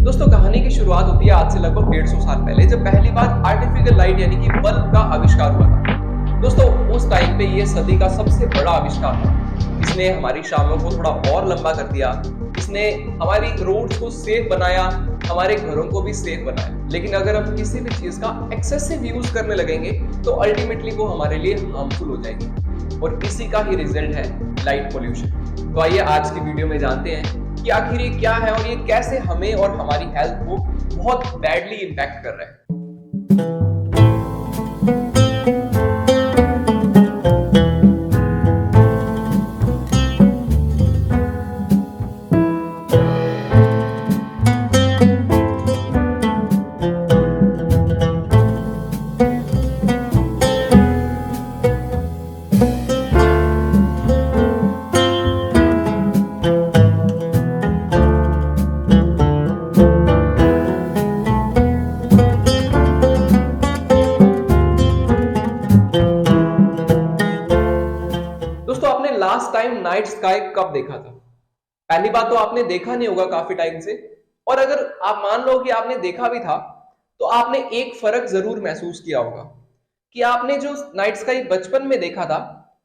दोस्तों कहानी की शुरुआत होती है आज से लगभग 150 साल पहले, जब पहली बार आर्टिफिशियल लाइट यानी कि बल्ब का आविष्कार हुआ था। दोस्तों उस टाइम पे ये सदी का सबसे बड़ा आविष्कार था। इसने हमारी शामों को थोड़ा और लंबा कर दिया। इसने हमारी रोड्स को सेफ बनाया, हमारे घरों को भी सेफ बनाया। लेकिन अगर हम किसी भी चीज का एक्सेसिव यूज करने लगेंगे तो अल्टीमेटली वो हमारे लिए हार्मफुल हो जाएगी, और इसी का ही रिजल्ट है लाइट पोल्यूशन। तो आइए आज की वीडियो में जानते हैं कि आखिर ये क्या है और ये कैसे हमें और हमारी हेल्थ को बहुत बैडली इंपैक्ट कर रहा है। दोस्तों आपने लास्ट टाइम नाइट स्काई कब देखा था? पहली बात तो आपने देखा नहीं होगा काफी टाइम से, और अगर आप मान लो कि आपने देखा भी था तो आपने एक फर्क जरूर महसूस किया होगा कि आपने जो नाइट स्काई बचपन में देखा था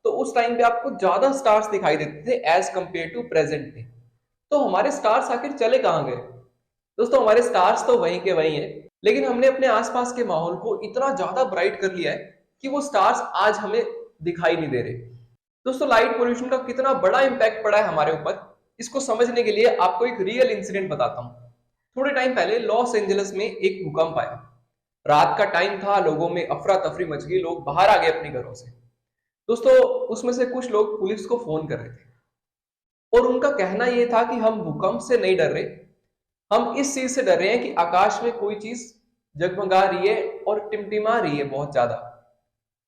तो उस टाइम पे आपको ज्यादा स्टार्स दिखाई देते थे एज कंपेयर टू प्रेजेंट में। तो हमारे स्टार्स आखिर चले कहां गए? दोस्तों हमारे स्टार्स तो वहीं के वहीं हैं, लेकिन हमने अपने आसपास के माहौल को इतना ज्यादा ब्राइट कर लिया है कि वो स्टार्स आज हमें दिखाई नहीं दे रहे। दोस्तों लाइट पोल्यूशन का कितना बड़ा इंपैक्ट पड़ा है हमारे ऊपर, इसको समझने के लिए आपको एक रियल इंसिडेंट बताता हूँ। थोड़े टाइम पहले लॉस एंजलिस में एक भूकंप आया। रात का टाइम था, लोगों में अफरा तफरी मच गई, लोग बाहर आ गए अपने घरों से। दोस्तों उसमें से कुछ लोग पुलिस को फोन कर रहे थे और उनका कहना यह था कि हम भूकंप से नहीं डर रहे, हम इस चीज से डर रहे हैं कि आकाश में कोई चीज जगमगा रही है और टिमटिमा रही है बहुत ज्यादा,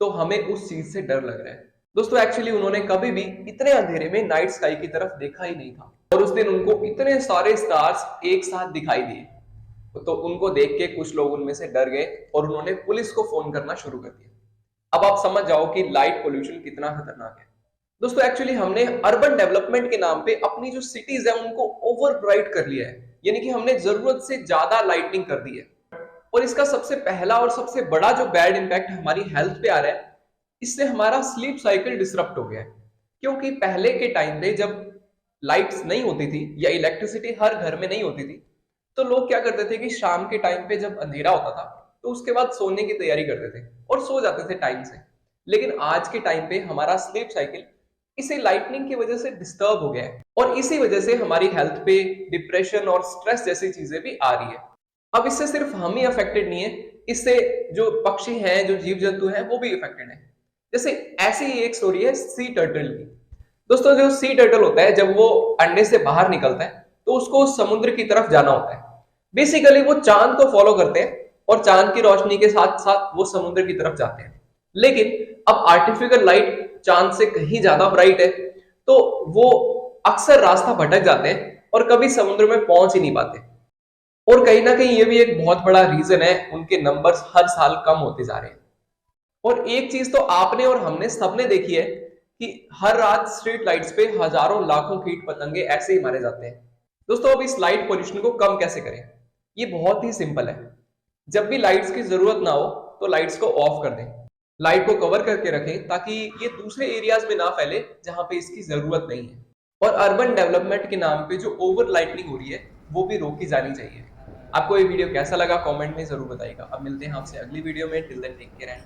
तो हमें उस चीज से डर लग रहा है। दोस्तों एक्चुअली उन्होंने कभी भी इतने अंधेरे में नाइट स्काई की तरफ देखा ही नहीं था, और उस दिन उनको इतने सारे स्टार्स एक साथ दिखाई दिए, तो उनको देख के कुछ लोग उनमें से डर गए और उन्होंने पुलिस को फोन करना शुरू कर दिया। अब आप समझ जाओ कि लाइट पोल्यूशन कितना खतरनाक है। दोस्तों एक्चुअली हमने अर्बन डेवलपमेंट के नाम पे अपनी जो सिटीज है उनको ओवर ब्राइट कर लिया है, यानी कि हमने जरूरत से ज्यादा लाइटनिंग कर दी है। और इसका सबसे पहला और सबसे बड़ा जो बैड इंपैक्ट हमारी हेल्थ पे आ रहा है, इससे हमारा स्लीप साइकिल डिसरप्ट हो गया है। क्योंकि पहले के टाइम पे जब लाइट्स नहीं होती थी या इलेक्ट्रिसिटी हर घर में नहीं होती थी, तो लोग क्या करते थे कि शाम के टाइम पे जब अंधेरा होता था तो उसके बाद सोने की तैयारी करते थे और सो जाते थे टाइम से। लेकिन आज के टाइम पे हमारा स्लीप साइकिल इसी लाइटनिंग की वजह से डिस्टर्ब हो गया है, और इसी वजह से हमारी हेल्थ पे डिप्रेशन और स्ट्रेस जैसी चीजें भी आ रही है। अब इससे सिर्फ हम ही अफेक्टेड नहीं है, इससे जो पक्षी हैं, जो जीव जंतु हैं, वो भी अफेक्टेड है। जैसे ऐसी ही एक स्टोरी है सी टर्टल की। दोस्तों जो सी टर्टल होता है, जब वो अंडे से बाहर निकलता है तो उसको समुद्र की तरफ जाना होता है। बेसिकली वो चांद को फॉलो करते हैं और चांद की रोशनी के साथ साथ वो समुद्र की तरफ जाते हैं। लेकिन अब आर्टिफिशियल लाइट चांद से कहीं ज्यादा ब्राइट है, तो वो अक्सर रास्ता भटक जाते हैं और कभी समुद्र में पहुंच ही नहीं पाते। और कहीं ना कहीं ये भी एक बहुत बड़ा रीजन है, उनके नंबर्स हर साल कम होते जा रहे हैं। और एक चीज तो आपने और हमने सबने देखी है कि हर रात स्ट्रीट लाइट्स पे हजारों लाखों कीट पतंगे ऐसे ही मारे जाते हैं। दोस्तों अब इस लाइट पोल्यूशन को कम कैसे करें? ये बहुत ही सिंपल है। जब भी लाइट्स की जरूरत ना हो तो लाइट्स को ऑफ कर दें, लाइट को कवर करके रखें ताकि ये दूसरे एरियाज में ना फैले जहां पे इसकी जरूरत नहीं है। और अर्बन डेवलपमेंट के नाम पे जो ओवर लाइटनिंग हो रही है वो भी रोकी जानी चाहिए। आपको ये वीडियो कैसा लगा कमेंट में जरूर बताइएगा। अब मिलते हैं आपसे अगली वीडियो में। Till then take care and